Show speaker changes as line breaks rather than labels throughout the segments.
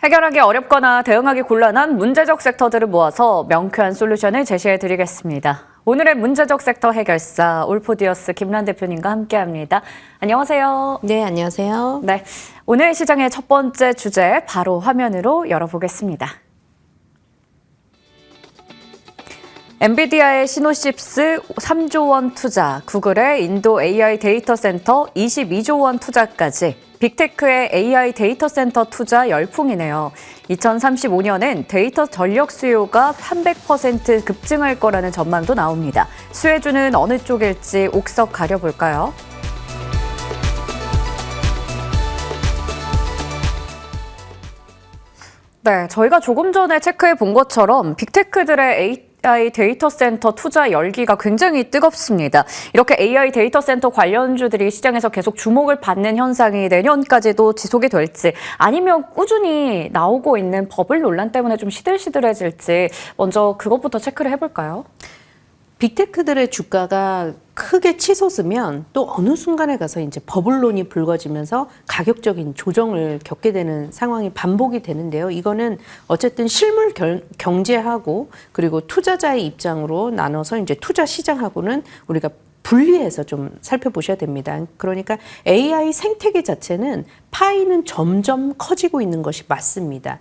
해결하기 어렵거나 대응하기 곤란한 문제적 섹터들을 모아서 명쾌한 솔루션을 제시해드리겠습니다. 오늘의 문제적 섹터 해결사 올포디어스 김란 대표님과 함께합니다. 안녕하세요.
네, 안녕하세요.
네, 오늘 시장의 첫 번째 주제 바로 화면으로 열어보겠습니다. 엔비디아의 시노십스 3조 원 투자, 구글의 인도 AI 데이터 센터 22조 원 투자까지 빅테크의 AI 데이터 센터 투자 열풍이네요. 2035년엔 데이터 전력 수요가 300% 급증할 거라는 전망도 나옵니다. 수혜주는 어느 쪽일지 옥석 가려볼까요? 네, 저희가 조금 전에 체크해 본 것처럼 빅테크들의 AI 데이터 센터 투자 열기가 굉장히 뜨겁습니다. 이렇게 AI 데이터 센터 관련주들이 시장에서 계속 주목을 받는 현상이 내년까지도 지속이 될지 아니면 꾸준히 나오고 있는 버블 논란 때문에 좀 시들시들해질지 먼저 그것부터 체크를 해볼까요?
빅테크들의 주가가 크게 치솟으면 또 어느 순간에 가서 이제 버블론이 불거지면서 가격적인 조정을 겪게 되는 상황이 반복이 되는데요. 이거는 어쨌든 실물 경제하고 그리고 투자자의 입장으로 나눠서 이제 투자 시장하고는 우리가 분리해서 좀 살펴보셔야 됩니다. 그러니까 AI 생태계 자체는 파이는 점점 커지고 있는 것이 맞습니다.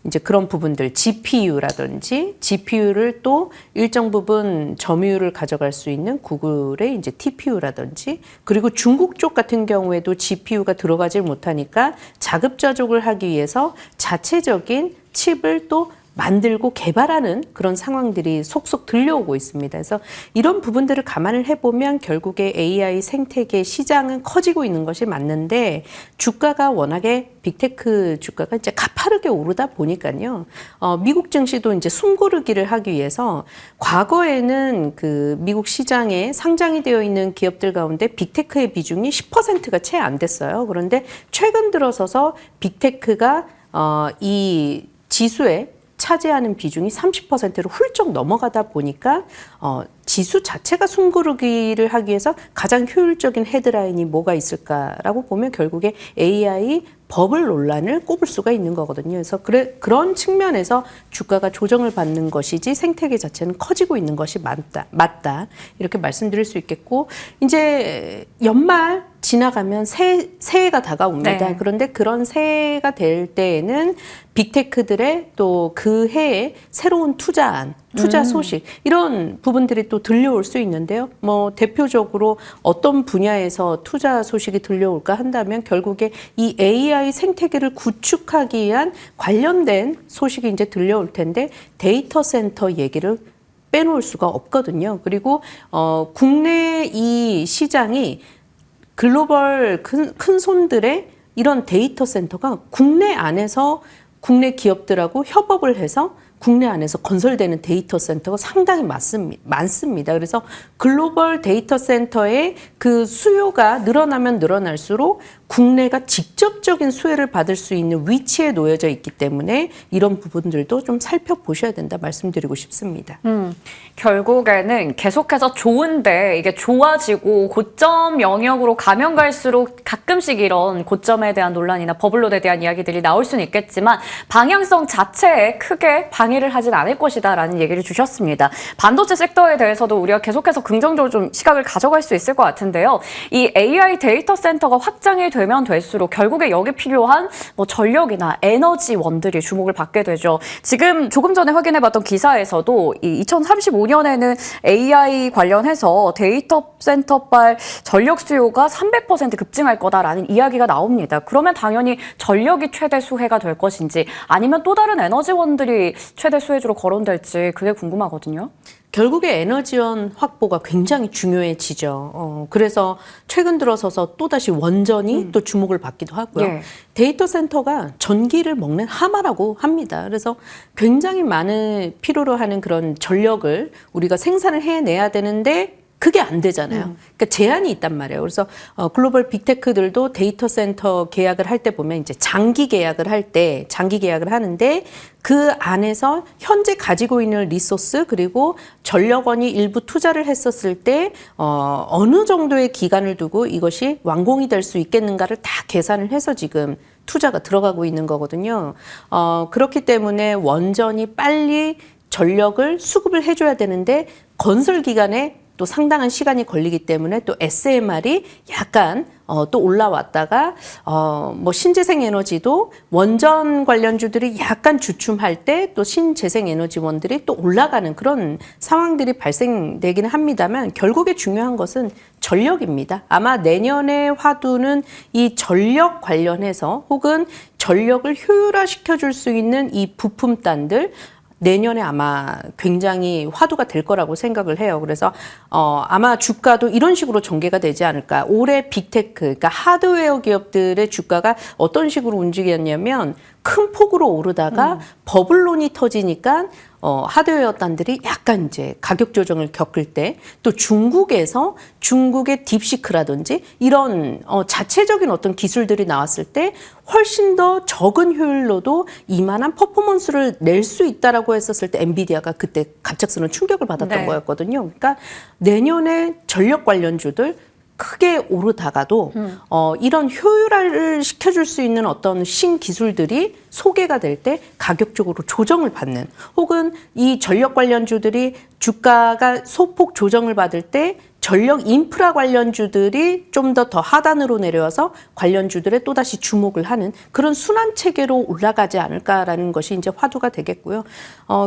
이제 그런 부분들, GPU라든지 GPU를 또 일정 부분 점유율을 가져갈 수 있는 구글의 이제 TPU라든지 그리고 중국 쪽 같은 경우에도 GPU가 들어가질 못하니까 자급자족을 하기 위해서 자체적인 칩을 또 만들고 개발하는 그런 상황들이 속속 들려오고 있습니다. 그래서 이런 부분들을 감안을 해보면 결국에 AI 생태계 시장은 커지고 있는 것이 맞는데 주가가 워낙에 빅테크 주가가 이제 가파르게 오르다 보니까요. 미국 증시도 이제 숨고르기를 하기 위해서 과거에는 그 미국 시장에 상장이 되어 있는 기업들 가운데 빅테크의 비중이 10%가 채 안 됐어요. 그런데 최근 들어서서 빅테크가 이 지수에 차지하는 비중이 30%로 훌쩍 넘어가다 보니까 지수 자체가 숨고르기를 하기 위해서 가장 효율적인 헤드라인이 뭐가 있을까라고 보면 결국에 AI 버블 논란을 꼽을 수가 있는 거거든요. 그래서 그런 측면에서 주가가 조정을 받는 것이지 생태계 자체는 커지고 있는 것이 맞다. 이렇게 말씀드릴 수 있겠고 이제 연말 지나가면 새해가 다가옵니다.
네.
그런데 그런 새해가 될 때에는 빅테크들의 또 그 해에 새로운 투자 소식 이런 부분들이 또 들려올 수 있는데요. 뭐 대표적으로 어떤 분야에서 투자 소식이 들려올까 한다면 결국에 이 AI 생태계를 구축하기 위한 관련된 소식이 이제 들려올 텐데 데이터 센터 얘기를 빼놓을 수가 없거든요. 그리고 국내 이 시장이 글로벌 큰 손들의 이런 데이터 센터가 국내 안에서 국내 기업들하고 협업을 해서 국내 안에서 건설되는 데이터 센터가 상당히 많습니다. 그래서 글로벌 데이터 센터의 그 수요가 늘어나면 늘어날수록 국내가 직접적인 수혜를 받을 수 있는 위치에 놓여져 있기 때문에 이런 부분들도 좀 살펴보셔야 된다 말씀드리고 싶습니다.
결국에는 계속해서 좋은데 이게 좋아지고 고점 영역으로 가면 갈수록 가끔씩 이런 고점에 대한 논란이나 버블론에 대한 이야기들이 나올 수는 있겠지만 방향성 자체에 크게 방해를 하진 않을 것이다라는 얘기를 주셨습니다. 반도체 섹터에 대해서도 우리가 계속해서 긍정적으로 좀 시각을 가져갈 수 있을 것 같은데요. 이 AI 데이터 센터가 확장이 되면 될수록 결국에 여기 필요한 뭐 전력이나 에너지원들이 주목을 받게 되죠. 지금 조금 전에 확인해봤던 기사에서도 이 2035년에는 AI 관련해서 데이터 센터발 전력 수요가 300% 급증할 거다라는 이야기가 나옵니다. 그러면 당연히 전력이 최대 수혜가 될 것인지 아니면 또 다른 에너지원들이 최대 수혜주로 거론될지 그게 궁금하거든요.
결국에 에너지원 확보가 굉장히 중요해지죠. 그래서 최근 들어서서 또다시 원전이 또 주목을 받기도 하고요.
예.
데이터 센터가 전기를 먹는 하마라고 합니다. 그래서 굉장히 많은 필요로 하는 그런 전력을 우리가 생산을 해내야 되는데 그게 안 되잖아요. 그러니까 제한이 있단 말이에요. 그래서 글로벌 빅테크들도 데이터 센터 계약을 할 때 보면 이제 장기 계약을 하는데 그 안에서 현재 가지고 있는 리소스 그리고 전력원이 일부 투자를 했었을 때 어느 정도의 기간을 두고 이것이 완공이 될 수 있겠는가를 다 계산을 해서 지금 투자가 들어가고 있는 거거든요. 그렇기 때문에 원전이 빨리 전력을 수급을 해줘야 되는데 건설 기간에 또 상당한 시간이 걸리기 때문에 또 SMR이 약간 또 올라왔다가 뭐 신재생 에너지도 원전 관련주들이 약간 주춤할 때 또 신재생 에너지원들이 또 올라가는 그런 상황들이 발생되기는 합니다만 결국에 중요한 것은 전력입니다. 아마 내년의 화두는 이 전력 관련해서 혹은 전력을 효율화시켜 줄 수 있는 이 부품단들 내년에 아마 굉장히 화두가 될 거라고 생각을 해요. 그래서 아마 주가도 이런 식으로 전개가 되지 않을까. 올해 빅테크, 그러니까 하드웨어 기업들의 주가가 어떤 식으로 움직였냐면 큰 폭으로 오르다가 버블론이 터지니까 하드웨어 단들이 약간 이제 가격 조정을 겪을 때 또 중국의 딥시크라든지 이런 자체적인 어떤 기술들이 나왔을 때 훨씬 더 적은 효율로도 이만한 퍼포먼스를 낼 수 있다라고 했었을 때 엔비디아가 그때 갑작스러운 충격을 받았던 거였거든요. 그러니까 내년에 전력 관련주들 크게 오르다가도 이런 효율화를 시켜줄 수 있는 어떤 신기술들이 소개가 될 때 가격적으로 조정을 받는 혹은 이 전력 관련주들이 주가가 소폭 조정을 받을 때 전력 인프라 관련주들이 좀 더 하단으로 내려와서 관련주들에 또다시 주목을 하는 그런 순환 체계로 올라가지 않을까라는 것이 이제 화두가 되겠고요.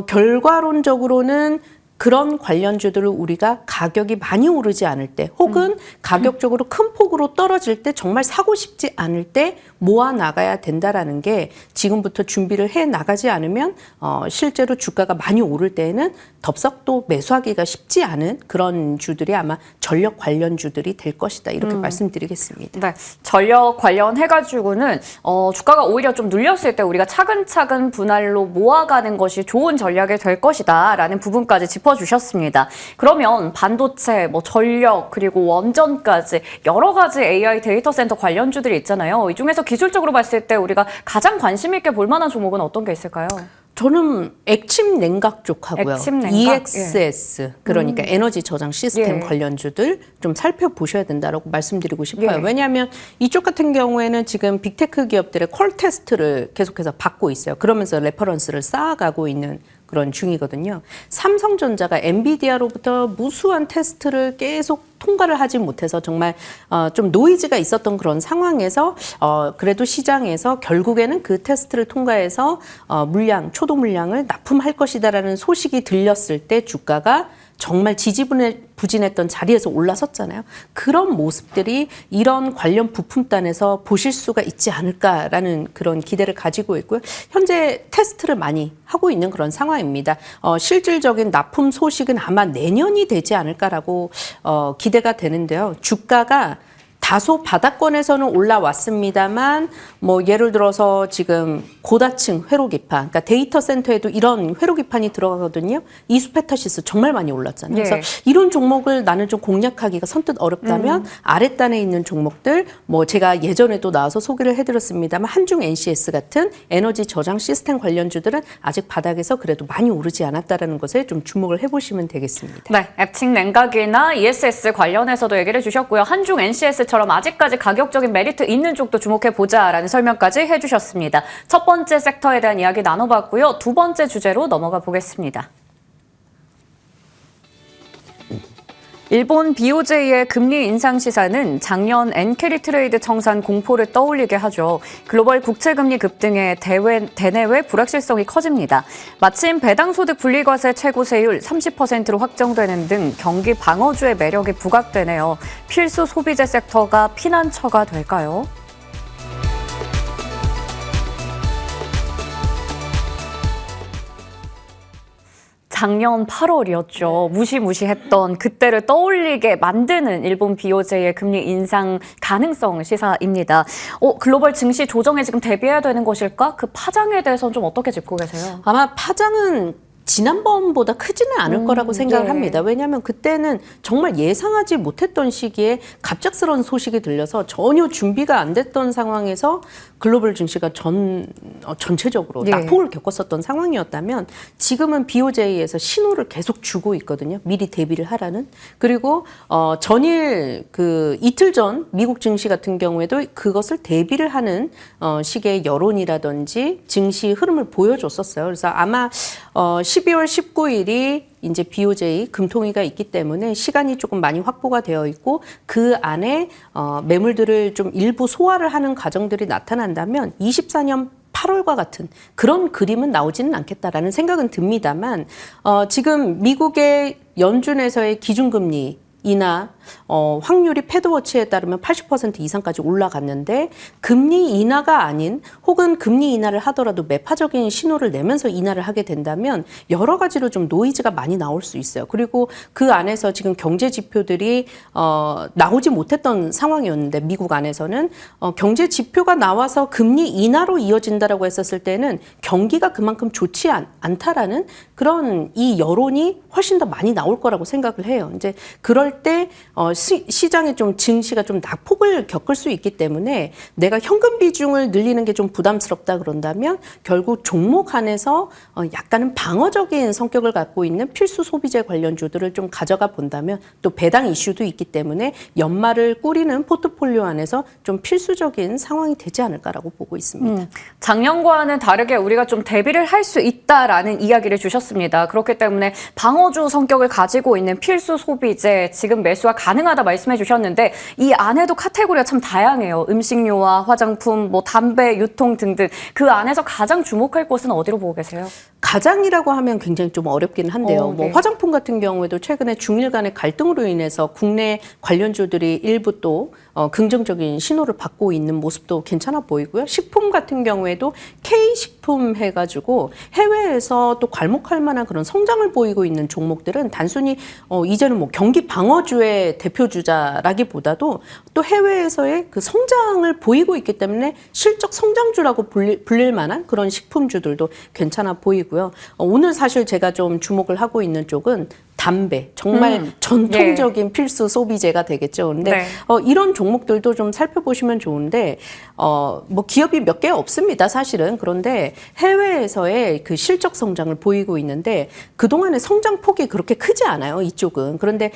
결과론적으로는 그런 관련주들을 우리가 가격이 많이 오르지 않을 때 혹은 가격적으로 큰 폭으로 떨어질 때 정말 사고 싶지 않을 때 모아 나가야 된다라는 게 지금부터 준비를 해 나가지 않으면 실제로 주가가 많이 오를 때에는 덥석 또 매수하기가 쉽지 않은 그런 주들이 아마 전력 관련주들이 될 것이다 이렇게 말씀드리겠습니다.
네, 전력 관련해가지고는 주가가 오히려 좀 눌렸을 때 우리가 차근차근 분할로 모아가는 것이 좋은 전략이 될 것이다라는 부분까지 짚어주셨습니다. 그러면 반도체, 뭐 전력 그리고 원전까지 여러 가지 AI 데이터 센터 관련주들이 있잖아요. 이 중에서 기술적으로 봤을 때 우리가 가장 관심 있게 볼 만한 종목은 어떤 게 있을까요?
저는 액침 냉각 쪽하고요.
액침 냉각?
EXS 그러니까 에너지 저장 시스템 관련주들 좀 살펴보셔야 된다라고 말씀드리고 싶어요. 왜냐하면 이쪽 같은 경우에는 지금 빅테크 기업들의 콜 테스트를 계속해서 받고 있어요. 그러면서 레퍼런스를 쌓아가고 있는 그런 중이거든요. 삼성전자가 엔비디아로부터 무수한 테스트를 계속 통과를 하지 못해서 정말 좀 노이즈가 있었던 그런 상황에서 그래도 시장에서 결국에는 그 테스트를 통과해서 초도 물량을 납품할 것이다라는 소식이 들렸을 때 주가가 정말 지지부진했던 자리에서 올라섰잖아요. 그런 모습들이 이런 관련 부품단에서 보실 수가 있지 않을까라는 그런 기대를 가지고 있고요. 현재 테스트를 많이 하고 있는 그런 상황입니다. 실질적인 납품 소식은 아마 내년이 되지 않을까라고 기대가 되는데요. 주가가 다소 바닥권에서는 올라왔습니다만 뭐 예를 들어서 지금 고다층 회로 기판, 그러니까 데이터 센터에도 이런 회로 기판이 들어가거든요. 이수페타시스 정말 많이 올랐잖아요. 그래서 이런 종목을 나는 좀 공략하기가 선뜻 어렵다면 아랫단에 있는 종목들 뭐 제가 예전에도 나와서 소개를 해드렸습니다만 한중 NCS 같은 에너지 저장 시스템 관련주들은 아직 바닥에서 그래도 많이 오르지 않았다라는 것에 좀 주목을 해보시면 되겠습니다.
네, 액침 냉각이나 ESS 관련해서도 얘기를 해주셨고요. 한중 NCS처럼 아직까지 가격적인 메리트 있는 쪽도 주목해보자라는 설명까지 해주셨습니다. 첫 번째 섹터에 대한 이야기 나눠봤고요. 두 번째 주제로 넘어가 보겠습니다. 일본 BOJ의 금리 인상 시사는 작년 엔캐리 트레이드 청산 공포를 떠올리게 하죠. 글로벌 국채금리 급등에 대내외 불확실성이 커집니다. 마침 배당소득 분리과세 최고세율 30%로 확정되는 등 경기 방어주의 매력이 부각되네요. 필수 소비재 섹터가 피난처가 될까요? 작년 8월이었죠. 무시무시했던 그때를 떠올리게 만드는 일본 BOJ의 금리 인상 가능성 시사입니다. 글로벌 증시 조정에 지금 대비해야 되는 것일까? 그 파장에 대해서는 좀 어떻게 짚고 계세요?
아마 파장은 지난번보다 크지는 않을 거라고 생각을 합니다. 왜냐하면 그때는 정말 예상하지 못했던 시기에 갑작스러운 소식이 들려서 전혀 준비가 안 됐던 상황에서 글로벌 증시가 전체적으로 낙폭을 겪었었던 상황이었다면 지금은 BOJ에서 신호를 계속 주고 있거든요. 미리 대비를 하라는. 그리고 전일 이틀 전 미국 증시 같은 경우에도 그것을 대비를 하는 식의 여론이라든지 증시 흐름을 보여줬었어요. 그래서 아마 12월 19일이 이제 BOJ 금통위가 있기 때문에 시간이 조금 많이 확보가 되어 있고 그 안에 매물들을 좀 일부 소화를 하는 과정들이 나타난다면 24년 8월과 같은 그런 그림은 나오지는 않겠다라는 생각은 듭니다만 지금 미국의 연준에서의 기준금리 인하 확률이 패드워치에 따르면 80% 이상까지 올라갔는데 금리 인하가 아닌 혹은 금리 인하를 하더라도 매파적인 신호를 내면서 인하를 하게 된다면 여러 가지로 좀 노이즈가 많이 나올 수 있어요. 그리고 그 안에서 지금 경제 지표들이 나오지 못했던 상황이었는데 미국 안에서는 경제 지표가 나와서 금리 인하로 이어진다라고 했었을 때는 경기가 그만큼 좋지 않다라는 그런 이 여론이 훨씬 더 많이 나올 거라고 생각을 해요. 이제 그럴 때 시장에 좀 증시가 좀 낙폭을 겪을 수 있기 때문에 내가 현금 비중을 늘리는 게 좀 부담스럽다 그런다면 결국 종목 안에서 약간은 방어적인 성격을 갖고 있는 필수 소비재 관련주들을 좀 가져가 본다면 또 배당 이슈도 있기 때문에 연말을 꾸리는 포트폴리오 안에서 좀 필수적인 상황이 되지 않을까라고 보고 있습니다.
작년과는 다르게 우리가 좀 대비를 할 수 있다라는 이야기를 주셨습니다. 그렇기 때문에 방어주 성격을 가지고 있는 필수 소비재 지금 매수가 가능하다 말씀해 주셨는데 이 안에도 카테고리가 참 다양해요. 음식료와 화장품, 뭐 담배, 유통 등등 그 안에서 가장 주목할 곳은 어디로 보고 계세요?
가장이라고 하면 굉장히 좀 어렵긴 한데요.
네.
뭐 화장품 같은 경우에도 최근에 중일 간의 갈등으로 인해서 국내 관련주들이 일부 또 긍정적인 신호를 받고 있는 모습도 괜찮아 보이고요. 식품 같은 경우에도 K식품 해가지고 해외에서 또 괄목할 만한 그런 성장을 보이고 있는 종목들은 단순히 이제는 뭐 경기 방어주의 대표주자라기보다도 또 해외에서의 그 성장을 보이고 있기 때문에 실적 성장주라고 불릴 만한 그런 식품주들도 괜찮아 보이고요. 오늘 사실 제가 좀 주목을 하고 있는 쪽은 담배, 정말 전통적인 필수 소비재가 되겠죠. 근데 이런 종목들도 좀 살펴보시면 좋은데 뭐 기업이 몇 개 없습니다, 사실은. 그런데 해외에서의 그 실적 성장을 보이고 있는데 그동안의 성장폭이 그렇게 크지 않아요, 이쪽은. 그런데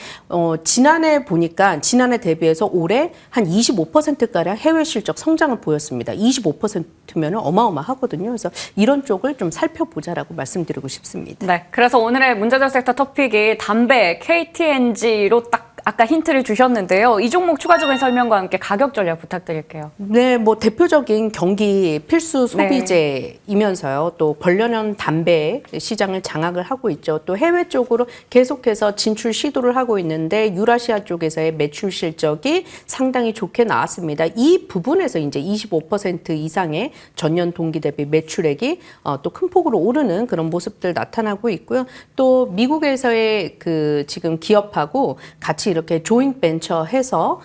지난해 보니까 지난해 대비해서 올해 한 25%가량 해외 실적 성장을 보였습니다. 25%면 어마어마하거든요. 그래서 이런 쪽을 좀 살펴보자라고 말씀드리고 싶습니다.
네, 그래서 오늘의 문제적 섹터 토픽이 담배, KTNG로 딱 아까 힌트를 주셨는데요. 이 종목 추가적인 설명과 함께 가격 전략 부탁드릴게요.
네, 뭐 대표적인 경기 필수 소비재이면서요. 또 관련형 담배 시장을 장악을 하고 있죠. 또 해외 쪽으로 계속해서 진출 시도를 하고 있는데 유라시아 쪽에서의 매출 실적이 상당히 좋게 나왔습니다. 이 부분에서 이제 25% 이상의 전년 동기 대비 매출액이 또 큰 폭으로 오르는 그런 모습들 나타나고 있고요. 또 미국에서의 그 지금 기업하고 같이 이렇게 조잉 벤처 해서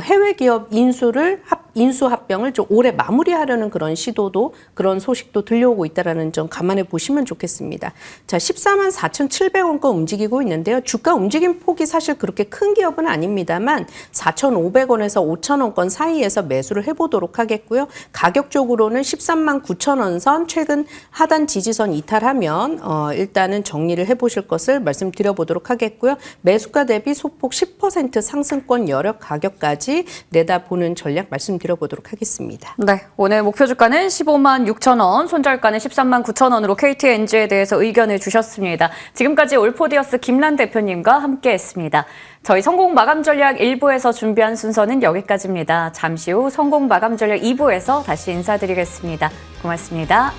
해외 기업 인수 합병을 좀 올해 마무리하려는 그런 시도도 그런 소식도 들려오고 있다라는 점 감안해 보시면 좋겠습니다. 자, 144,700원권 움직이고 있는데요. 주가 움직임 폭이 사실 그렇게 큰 기업은 아닙니다만 4,500원에서 5,000원권 사이에서 매수를 해보도록 하겠고요. 가격적으로는 139,000원 선 최근 하단 지지선 이탈하면 일단은 정리를 해보실 것을 말씀드려보도록 하겠고요. 매수가 대비 소폭 10% 상승권 여력 가격까지 내다보는 전략 말씀드려보도록 하겠습니다.
네, 오늘 목표 주가는 15만 6천 원, 손절가는 13만 9천 원으로 KTNG에 대해서 의견을 주셨습니다. 지금까지 올포디어스 김란 대표님과 함께했습니다. 저희 성공 마감 전략 1부에서 준비한 순서는 여기까지입니다. 잠시 후 성공 마감 전략 2부에서 다시 인사드리겠습니다. 고맙습니다.